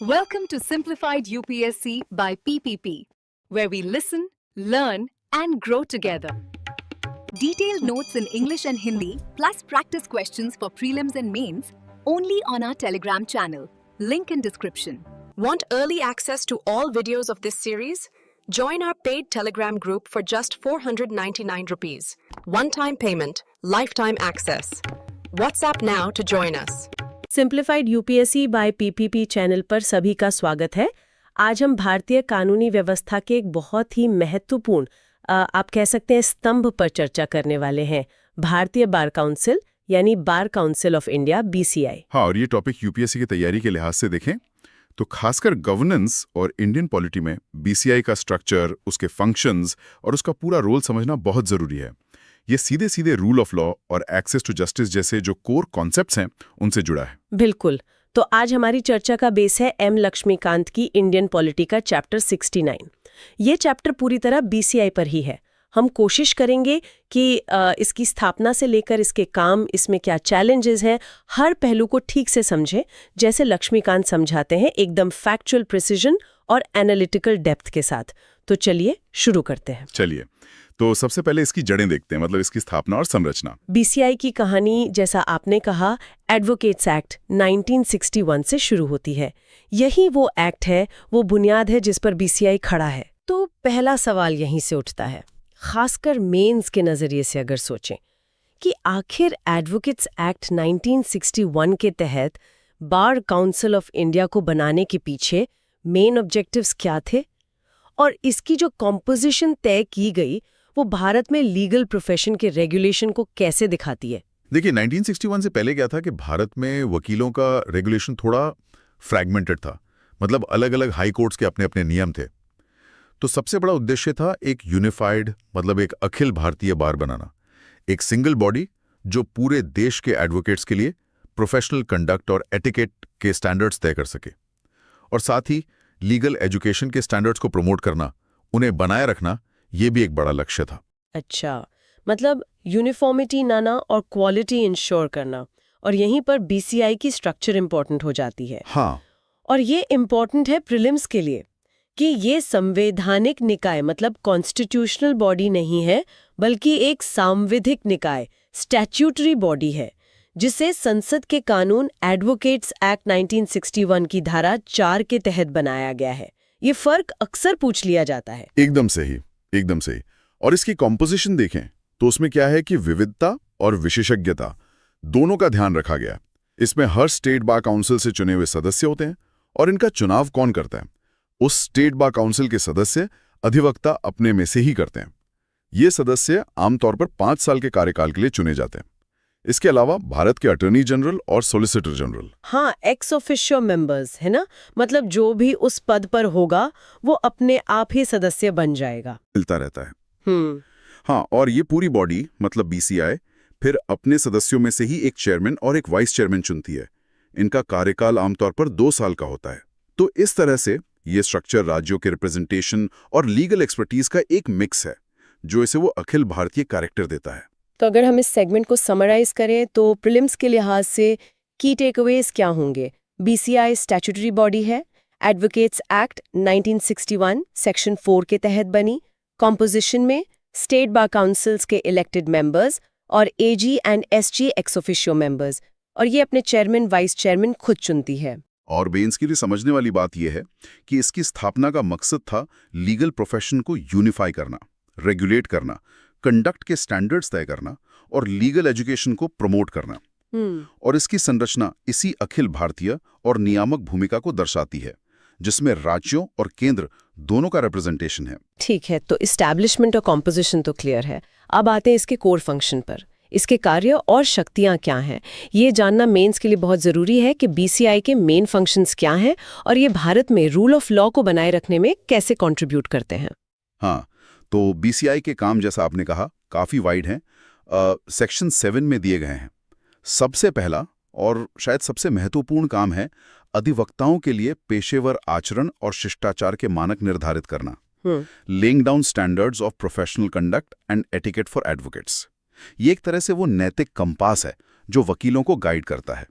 Welcome to Simplified UPSC by PPP, where we listen, learn, and grow together. Detailed notes in English and Hindi, plus practice questions for prelims and mains, only on our Telegram channel. Link in description. Want early access to all videos of this series? Join our paid Telegram group for just 499 rupees. One-time payment, lifetime access. WhatsApp now to join us. Simplified UPSC by PPP channel पर सभी का स्वागत है। आज हम भारतीय कानूनी व्यवस्था के एक बहुत ही महत्वपूर्ण आप कह सकते हैं स्तंभ पर चर्चा करने वाले हैं, भारतीय बार काउंसिल यानी bar council of India BCI. हाँ, और ये टॉपिक यूपीएससी की तैयारी के लिहाज से देखें तो खासकर गवर्नेंस और इंडियन पॉलिटी में बीसीआई का स्ट्रक्चर, उसके फंक्शंस और उसका पूरा रोल समझना बहुत जरूरी है। ये सीधे सीधे रूल ऑफ लॉ और एक्सेस टू जस्टिस जैसे जो कोर कॉन्सेप्ट्स हैं उनसे जुड़ा है। बिल्कुल। तो आज हमारी चर्चा का बेस है एम लक्ष्मीकांत की इंडियन पॉलिटी का चैप्टर 69। ये चैप्टर पूरी तरह बीसीआई पर ही है। हम कोशिश करेंगे कि इसकी स्थापना से लेकर इसके काम, इसमें क्या चैलेंजेस हैं, हर पहलू को ठीक से समझें, जैसे लक्ष्मीकांत समझाते हैं, एकदम फैक्चुअल प्रिसिजन और एनालिटिकल डेप्थ के साथ। तो चलिए शुरू करते हैं। चलिए, तो सबसे पहले इसकी जड़ें देखते हैं, मतलब इसकी स्थापना और संरचना। बीसीआई की कहानी, जैसा आपने कहा, एडवोकेट्स एक्ट 1961 से शुरू होती है। यही वो एक्ट है, वो बुनियाद है जिस पर बीसीआई खड़ा है। तो पहला सवाल यहीं से उठता है, खासकर मेंस के नजरिए से अगर सोचें कि आखिर एडवोकेट्स एक्ट 1961 के तहत बार काउंसिल ऑफ इंडिया को बनाने के पीछे मेन ऑब्जेक्टिव्स क्या थे, और इसकी जो कॉम्पोजिशन तय की गई वो भारत में लीगल प्रोफेशन के रेगुलेशन को कैसे दिखाती है। देखिए, 1961 से पहले क्या था कि भारत में वकीलों का रेगुलेशन थोड़ा फ्रैगमेंटेड था, मतलब अलग अलग हाई कोर्ट्स के अपने अपने नियम थे। तो सबसे बड़ा उद्देश्य था एक यूनिफाइड, मतलब एक अखिल भारतीय बार बनाना, एक सिंगल बॉडी जो पूरे देश के एडवोकेट्स के लिए प्रोफेशनल कंडक्ट और एटिकेट के स्टैंडर्ड्स तय कर सके, और साथ ही लीगल एजुकेशन के स्टैंडर्ड्स को प्रमोट करना, उन्हें बनाए रखना, ये भी एक बड़ा लक्ष्य था। अच्छा, मतलब यूनिफॉर्मिटी लाना और क्वालिटी इंश्योर करना, और यहीं पर बीसीआई की स्ट्रक्चर इंपॉर्टेंट हो जाती है। हाँ, और ये इंपॉर्टेंट है प्रीलिम्स के लिए कि ये संवैधानिक निकाय, मतलब कॉन्स्टिट्यूशनल बॉडी नहीं है, बल्कि एक सांविधिक निकाय, स्टैट्यूटरी बॉडी है, जिसे संसद के कानून एडवोकेट्स एक्ट 1961 की धारा 4 के तहत बनाया गया है। ये फर्क अक्सर पूछ लिया जाता है। एकदम सही, एकदम सही। और इसकी कॉम्पोजिशन देखें तो उसमें क्या है कि विविधता और विशेषज्ञता दोनों का ध्यान रखा गया है। इसमें हर स्टेट बार काउंसिल से चुने हुए सदस्य होते हैं, और इनका चुनाव कौन करता है? उस स्टेट बार काउंसिल के सदस्य अधिवक्ता अपने में से ही करते हैं। ये सदस्य आमतौर पर 5 साल के कार्यकाल के लिए चुने जाते हैं। इसके अलावा भारत के अटॉर्नी जनरल और सॉलिसिटर जनरल, हाँ, एक्स ऑफिशियो मेंबर्स है ना, मतलब जो भी उस पद पर होगा वो अपने आप ही सदस्य बन जाएगा, मिलता रहता है। हाँ, और ये पूरी बॉडी, मतलब बीसीआई, फिर अपने सदस्यों में से ही एक चेयरमैन और एक वाइस चेयरमैन चुनती है। इनका कार्यकाल आमतौर पर 2 साल का होता है। तो इस तरह से ये स्ट्रक्चर राज्यों के रिप्रेजेंटेशन और लीगल एक्सपर्टीज का एक मिक्स है, जो इसे वो अखिल भारतीय कैरेक्टर देता है। तो अगर हम इस सेगमेंट को समराइज करें तो प्रीलिम्स के लिहाज से की टेकअवेज क्या होंगे? बीसीआई स्टैट्यूटरी बॉडी है, एडवोकेट्स एक्ट 1961 सेक्शन 4 के तहत बनी, कॉम्पोजिशन में स्टेट बार काउंसिल्स के इलेक्टेड मेंबर्स और AG and SG ex officio members, और ये अपने चेयरमैन वाइस चेयरमैन खुद चुनती है। और बेंस की लिए समझने वाली बात यह है कि इसकी स्थापना का मकसद था लीगल प्रोफेशन को यूनिफाई करना, रेगुलेट करना, कंडक्ट के स्टैंडर्ड्स तय करना और लीगल एजुकेशन को प्रमोट करना। और इसकी संरचना इसी अखिल भारतीय और नियामक भूमिका को दर्शाती है, जिसमें राज्यों और केंद्र दोनों का रिप्रेजेंटेशन है। ठीक है, तो इस्टेब्लिशमेंट और कॉम्पोजिशन तो क्लियर है। अब आते हैं इसके कोर फंक्शन पर। इसके कार्य और शक्तियां क्या हैं, ये जानना मेंस के लिए बहुत जरूरी है कि बीसीआई के मेन फंक्शंस क्या हैं और ये भारत में रूल ऑफ लॉ को बनाए रखने में कैसे कंट्रीब्यूट करते हैं। हाँ, तो बीसीआई के काम, जैसा आपने कहा, काफी वाइड हैं। सेक्शन 7 में दिए गए हैं। सबसे पहला और शायद सबसे महत्वपूर्ण काम है अधिवक्ताओं के लिए पेशेवर आचरण और शिष्टाचार के मानक निर्धारित करना, laying down standards of professional conduct and etiquette for advocates. ये एक तरह से वो नैतिक कंपास है जो वकीलों को गाइड करता है।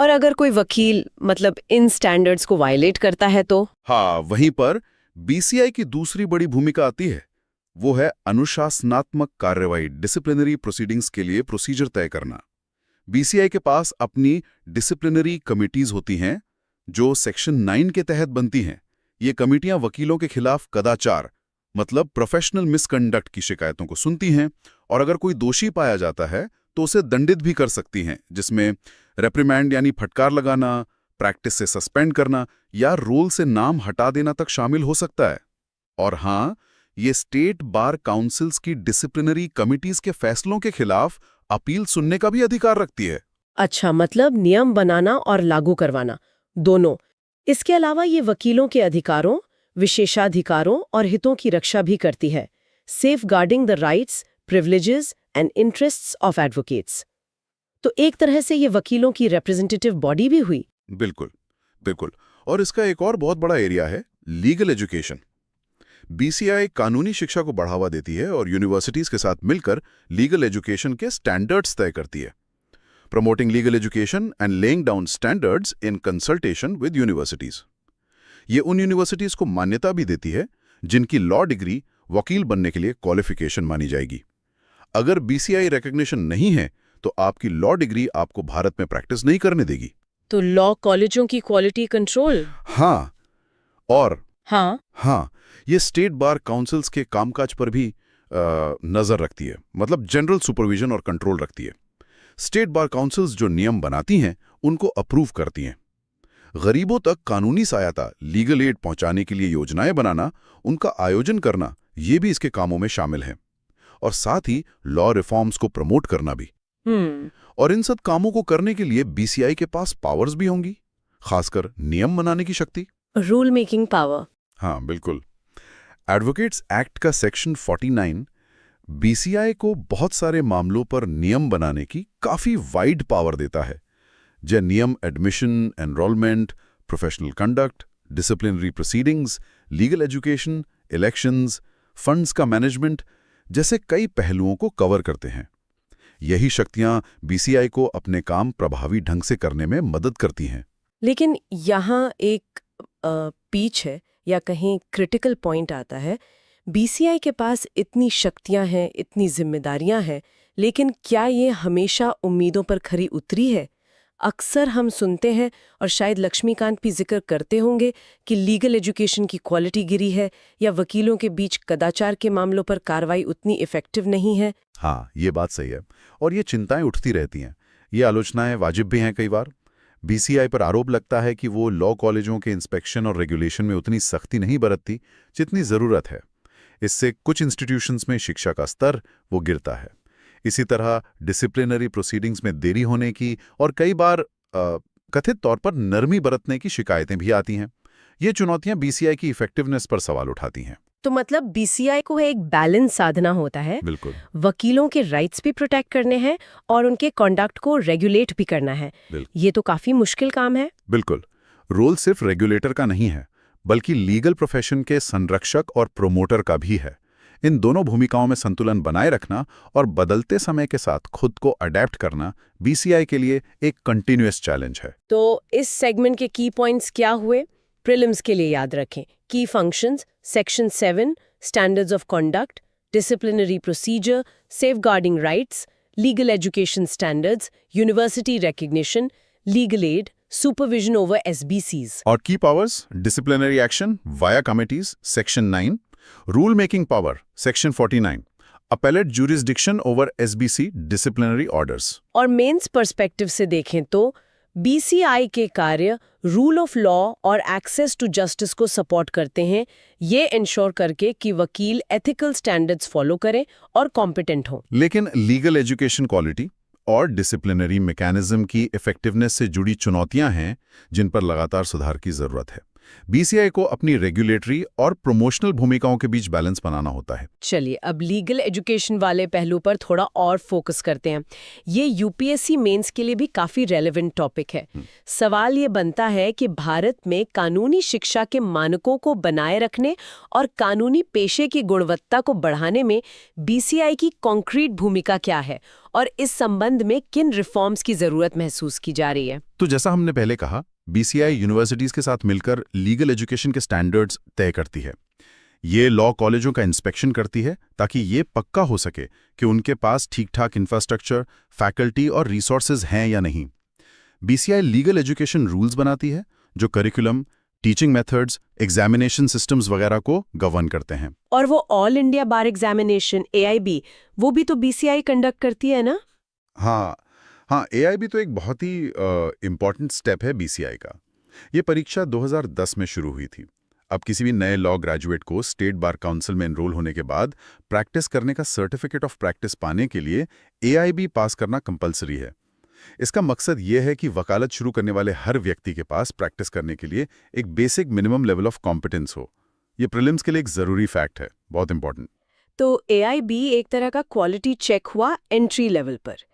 और अगर कोई वकील मतलब इन स्टैंडर्ड्स को वायलेट करता है तो? हाँ, वहीं पर बीसीआई की दूसरी बड़ी भूमिका आती है। वो है अनुशासनात्मक कार्रवाई, डिसिप्लिनरी प्रोसीडिंग्स के लिए प्रोसीजर तय करना। बीसीआई के पास अपनी डिसिप्लिनरी कमिटीज होती हैं जो सेक्शन 9 के तहत बनती हैं। ये कमिटियां वकीलों के खिलाफ कदाचार मतलब प्रोफेशनल मिसकंडक्ट की शिकायतों को सुनती हैं और अगर कोई दोषी पाया जाता है तो उसे दंडित भी कर सकती हैं, जिसमें रेप्रिमैंड यानी फटकार लगाना, प्रैक्टिस से सस्पेंड करना या रोल से नाम हटा देना तक शामिल हो सकता है। और हाँ, ये स्टेट बार काउंसिल्स की डिसिप्लिनरी कमिटीज के फैसलों के खिलाफ अपील सुनने का भी अधिकार रखती है। अच्छा, मतलब नियम बनाना और लागू करवाना दोनों। इसके अलावा ये वकीलों के अधिकारों, विशेषाधिकारों और हितों की रक्षा भी करती है, safeguarding the rights, privileges and interests of advocates. तो एक तरह से ये वकीलों की रिप्रेजेंटेटिव बॉडी भी हुई। बिल्कुल, बिल्कुल। और इसका एक और बहुत बड़ा एरिया है लीगल एजुकेशन। बीसीआई कानूनी शिक्षा को बढ़ावा देती है और यूनिवर्सिटीज के साथ मिलकर लीगल एजुकेशन के स्टैंडर्ड्स तय करती है। Promoting legal education and laying down standards in consultation with universities. ये उन यूनिवर्सिटीज को मान्यता भी देती है जिनकी लॉ डिग्री वकील बनने के लिए क्वालिफिकेशन मानी जाएगी। अगर बीसीआई रिकॉग्निशन नहीं है तो आपकी लॉ डिग्री आपको भारत में प्रैक्टिस नहीं करने देगी। तो लॉ कॉलेजों की क्वालिटी कंट्रोल? हाँ, और हाँ, ये स्टेट बार काउंसिल्स के कामकाज पर भी नजर रखती है, मतलब जनरल सुपरविजन और कंट्रोल रखती है। स्टेट बार काउंसिल्स जो नियम बनाती हैं उनको अप्रूव करती हैं। गरीबों तक कानूनी सहायता, लीगल एड पहुंचाने के लिए योजनाएं बनाना, उनका आयोजन करना, ये भी इसके कामों में शामिल है। और साथ ही लॉ रिफॉर्म्स को प्रमोट करना भी। और इन सब कामों को करने के लिए बीसीआई के पास पावर्स भी होंगी, खासकर नियम बनाने की शक्ति, रूल मेकिंग पावर। हाँ, बिल्कुल। एडवोकेट्स एक्ट का सेक्शन 49 बीसीआई को बहुत सारे मामलों पर नियम बनाने की काफी वाइड पावर देता है। जो नियम admission, enrolment, professional conduct, disciplinary proceedings, legal education, elections, funds का मैनेजमेंट जैसे कई पहलुओं को कवर करते हैं। यही शक्तियां बीसीआई को अपने काम प्रभावी ढंग से करने में मदद करती हैं। लेकिन यहाँ एक पीच है या कहीं क्रिटिकल पॉइंट आता है। बीसीआई के पास इतनी शक्तियां हैं, इतनी जिम्मेदारियां हैं, लेकिन क्या ये हमेशा उम्मीदों पर खरी उतरी है? अक्सर हम सुनते हैं, और शायद लक्ष्मीकांत भी जिक्र करते होंगे, कि लीगल एजुकेशन की क्वालिटी गिरी है या वकीलों के बीच कदाचार के मामलों पर कार्रवाई उतनी इफेक्टिव नहीं है। हाँ, ये बात सही है और ये चिंताएं उठती रहती हैं। ये आलोचनाएं वाजिब भी हैं। कई बार बीसीआई पर आरोप लगता है कि वो लॉ कॉलेजों के इंस्पेक्शन और रेगुलेशन में उतनी सख्ती नहीं बरतती जितनी ज़रूरत है। इससे कुछ इंस्टीट्यूशंस में शिक्षा का स्तर वो गिरता है। इसी तरह डिसिप्लिनरी प्रोसीडिंग्स में देरी होने की और कई बार कथित तौर पर नरमी बरतने की शिकायतें भी आती हैं। ये चुनौतियां बीसीआई की इफेक्टिवनेस पर सवाल उठाती हैं। तो मतलब बीसीआई को एक बैलेंस साधना होता है। बिल्कुल। वकीलों के राइट्स भी प्रोटेक्ट करने हैं और उनके कॉन्डक्ट को रेगुलेट भी करना है। ये तो काफी मुश्किल काम है। बिल्कुल। रोल सिर्फ रेगुलेटर का नहीं है, बल्कि लीगल प्रोफेशन के संरक्षक और प्रोमोटर का भी है। इन दोनों भूमिकाओं में संतुलन बनाए रखना और बदलते समय के साथ खुद को अडेप्ट करना बीसीआई के लिए एक कंटिन्यूअस चैलेंज है। तो इस सेगमेंट के की पॉइंट्स क्या हुए? प्रीलिम्स के लिए याद रखें, की functions, section 7, standards of conduct, disciplinary procedure, safeguarding rights, legal education standards, university recognition, legal aid, supervision over SBCs. और की powers, disciplinary action via committees, section 9, rule making power, section 49, appellate jurisdiction over SBC disciplinary orders. और mains perspective से देखें तो BCI के कार्य rule of law और access to justice को सपोर्ट करते हैं, ये इंश्योर करके कि वकील एथिकल स्टैंडर्ड्स फॉलो करें और कॉम्पिटेंट हों। लेकिन लीगल एजुकेशन क्वालिटी और डिसिप्लिनरी मैकेनिज्म की इफेक्टिवनेस से जुड़ी चुनौतियां हैं जिन पर लगातार सुधार की जरूरत है। बीसीआई को अपनी रेगुलेटरी और प्रमोशनल भूमिकाओं के बीच बैलेंस बनाना होता है। चलिए अब लीगल एजुकेशन वाले पहलू पर थोड़ा और फोकस करते हैं। ये यूपीएससी मेंस के लिए भी काफी रेलेवेंट टॉपिक है। सवाल ये बनता है कि भारत में कानूनी शिक्षा के मानकों को बनाए रखने और कानूनी पेशे की गुणवत्ता को बढ़ाने में बीसीआई की कॉन्क्रीट भूमिका क्या है और इस संबंध में किन रिफॉर्म्स की जरूरत महसूस की जा रही है। तो जैसा हमने पहले कहा, बीसीआई यूनिवर्सिटीज के साथ मिलकर लीगल एजुकेशन के स्टैंडर्ड्स तय करती है। ये लॉ कॉलेजों का इंस्पेक्शन करती है ताकि ये पक्का हो सके कि उनके पास ठीक-ठाक इंफ्रास्ट्रक्चर, फैकल्टी और रिसोर्सेज हैं या नहीं। बीसीआई लीगल एजुकेशन रूल्स बनाती है जो curriculum, teaching methods, examination systems वगैरह को गवर्न करते हैं। और वो ऑल इंडिया बार एग्जामिनेशन AIB, वो भी तो बीसीआई कंडक्ट करती है ना? हाँ, AIB तो एक बहुत ही इम्पॉर्टेंट स्टेप है बीसीआई का। ये परीक्षा 2010 में शुरू हुई थी। अब किसी भी नए लॉ ग्रेजुएट को स्टेट बार काउंसिल में एनरोल होने के बाद प्रैक्टिस करने का सर्टिफिकेट ऑफ प्रैक्टिस पाने के लिए AIB पास करना कंपलसरी है। इसका मकसद ये है कि वकालत शुरू करने वाले हर व्यक्ति के पास प्रैक्टिस करने के लिए एक basic minimum level of competence हो। ये प्रीलिम्स के लिए एक ज़रूरी फैक्ट है, बहुत इंपॉर्टेंट। तो AIB एक तरह का क्वालिटी चेक हुआ एंट्री लेवल पर।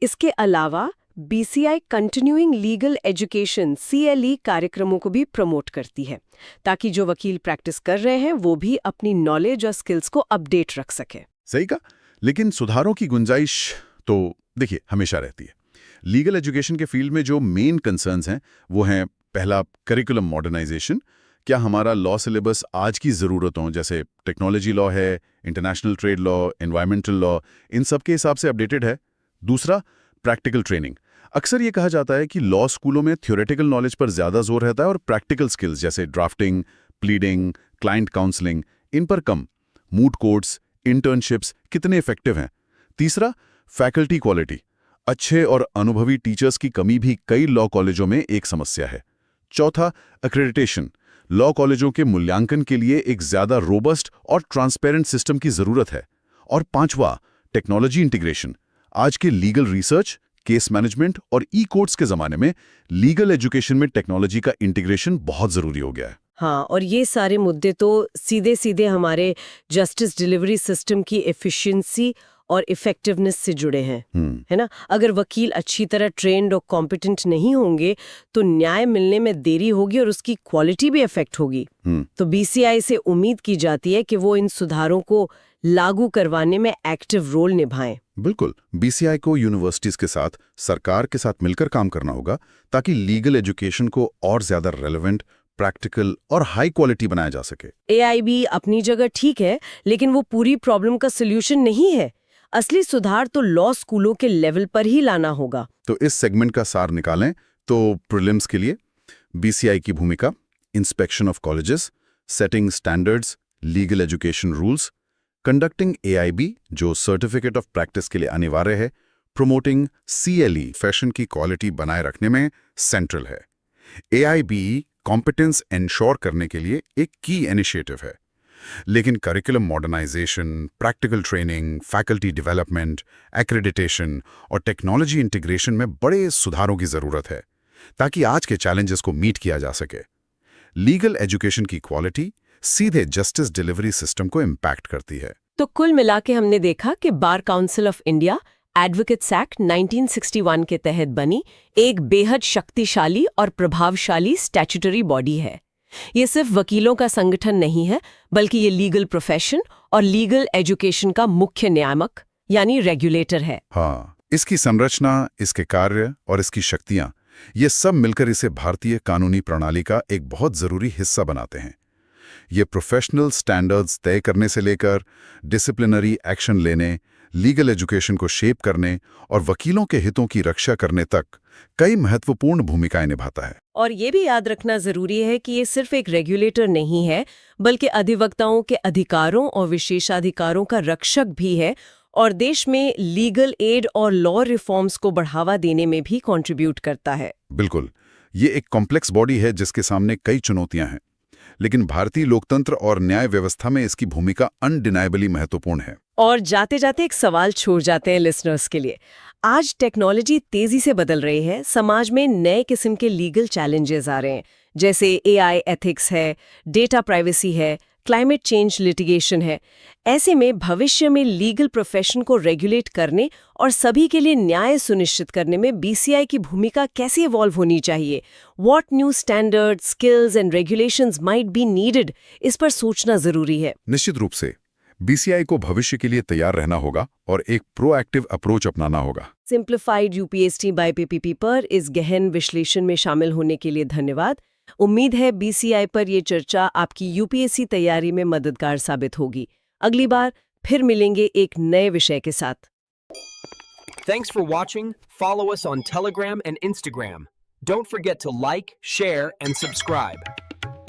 इसके अलावा BCI continuing legal education CLE कार्यक्रमों को भी प्रमोट करती है ताकि जो वकील प्रैक्टिस कर रहे हैं वो भी अपनी नॉलेज और स्किल्स को अपडेट रख सके। सही कहा, लेकिन सुधारों की गुंजाइश तो देखिए हमेशा रहती है। लीगल एजुकेशन के फील्ड में जो मेन कंसर्न्स हैं वो हैं, पहला करिकुलम मॉडर्नाइजेशन। क्या हमारा लॉ सिलेबस आज की ज़रूरतों जैसे टेक्नोलॉजी लॉ है, international trade law, environmental law, इन सब के हिसाब से अपडेटेड है? दूसरा, प्रैक्टिकल ट्रेनिंग। अक्सर ये कहा जाता है कि लॉ स्कूलों में थ्योरेटिकल नॉलेज पर ज़्यादा जोर रहता है और प्रैक्टिकल स्किल्स जैसे ड्राफ्टिंग, प्लीडिंग, क्लाइंट काउंसलिंग, इन पर कम। मूट कोर्ट्स, इंटर्नशिप्स कितने इफेक्टिव हैं? तीसरा, फैकल्टी क्वालिटी। अच्छे और अनुभवी टीचर्स की कमी भी कई लॉ कॉलेजों में एक समस्या है। चौथा, एक्रेडिटेशन। लॉ कॉलेजों के मूल्यांकन के लिए एक ज़्यादा रोबस्ट और ट्रांसपेरेंट सिस्टम की ज़रूरत है। और पांचवा, टेक्नोलॉजी इंटीग्रेशन। आज के लीगल रिसर्च, केस मैनेजमेंट और कोर्ट्स के ज़माने में लीगल एजुकेशन में टेक्नोलॉजी का इंटीग्रेशन बहुत ज़रूरी हो गया है। हाँ, और ये सारे मुद्दे तो सीधे सीधे हमारे जस्टिस डिलीवरी सिस्टम की एफिशिएंसी और इफेक्टिवनेस से जुड़े हैं, है ना? अगर वकील अच्छी तरह ट्रेन्ड और कॉम्पिटेंट नहीं होंगे तो न्याय मिलने में देरी होगी और उसकी क्वालिटी भी अफेक्ट होगी। तो बीसीआई से उम्मीद की जाती है कि वो इन सुधारों को लागू करवाने में एक्टिव रोल निभाएं। बिल्कुल, बीसीआई को यूनिवर्सिटीज के साथ, सरकार के साथ मिलकर काम करना होगा ताकि लीगल एजुकेशन को और ज्यादा रेलेवेंट, प्रैक्टिकल और हाई क्वालिटी बनाया जा सके। AIB अपनी जगह ठीक है, लेकिन वो पूरी प्रॉब्लम का सॉल्यूशन नहीं है। असली सुधार तो लॉ स्कूलों के लेवल पर ही लाना होगा। तो इस सेगमेंट का सार निकालें तो प्रीलिम्स के लिए बीसीआई की भूमिका, inspection of colleges, setting standards, legal education rules, conducting AIB जो सर्टिफिकेट ऑफ प्रैक्टिस के लिए अनिवार्य है, प्रोमोटिंग CLE फैशन की क्वालिटी बनाए रखने में सेंट्रल है। AIB कॉम्पिटेंस एंश्योर करने के लिए एक की इनिशिएटिव है, लेकिन curriculum modernisation, practical training, faculty development, accreditation और टेक्नोलॉजी इंटीग्रेशन में बड़े सुधारों की जरूरत है ताकि आज के चैलेंजेस को मीट किया जा सके। लीगल एजुकेशन की क्वालिटी सीधे जस्टिस डिलीवरी सिस्टम को इम्पैक्ट करती है। तो कुल मिला के हमने देखा कि bar council of India advocates act 1961 के तहत बनी एक बेहद शक्तिशाली और प्रभावशाली स्टैट्यूटरी बॉडी है। ये सिर्फ वकीलों का संगठन नहीं है, बल्कि ये लीगल प्रोफेशन और लीगल एजुकेशन का मुख्य नियामक यानी रेगुलेटर है। हाँ, इसकी संरचना, इसके कार्य और इसकी शक्तियां, ये सब मिलकर इसे भारतीय कानूनी प्रणाली का एक बहुत जरूरी हिस्सा बनाते हैं। ये प्रोफेशनल स्टैंडर्ड्स तय करने से लेकर डिसिप्लिनरी एक्शन लेने, लीगल एजुकेशन को शेप करने और वकीलों के हितों की रक्षा करने तक कई महत्वपूर्ण भूमिकाएं निभाता है। और ये भी याद रखना जरूरी है कि ये सिर्फ एक रेगुलेटर नहीं है, बल्कि अधिवक्ताओं के अधिकारों और विशेषाधिकारों का रक्षक भी है और देश में लीगल एड और लॉ रिफॉर्म्स को बढ़ावा देने में भी कंट्रीब्यूट करता है। बिल्कुल, ये एक कॉम्प्लेक्स बॉडी है जिसके सामने कई चुनौतियां हैं, लेकिन भारतीय लोकतंत्र और न्याय व्यवस्था में इसकी भूमिका अनडिनाइबली महत्वपूर्ण है। और जाते जाते एक सवाल छोड़ जाते हैं लिसनर्स के लिए। आज टेक्नोलॉजी तेजी से बदल रही है, समाज में नए किस्म के लीगल चैलेंजेस आ रहे हैं, जैसे AI एथिक्स है, डेटा प्राइवेसी है, क्लाइमेट चेंज लिटिगेशन है। ऐसे में भविष्य में लीगल प्रोफेशन को रेगुलेट करने और सभी के लिए न्याय सुनिश्चित करने में BCI की भूमिका कैसे इवॉल्व होनी चाहिए, what new standards, skills and regulations might be needed, इस पर सोचना जरूरी है। निश्चित रूप से BCI को भविष्य के लिए तैयार रहना होगा और एक प्रोएक्टिव अप्रोच अपनाना होगा। सिंप्लीफाइड UPSC बाय PPP पर इस गहन विश्लेषण में शामिल होने के लिए धन्यवाद। उम्मीद है BCI पर ये चर्चा आपकी UPSC तैयारी में मददगार साबित होगी। अगली बार फिर मिलेंगे एक नए विषय के साथ। Thanks for watching. Follow us on Telegram and Instagram. Don't forget to like, share, and subscribe.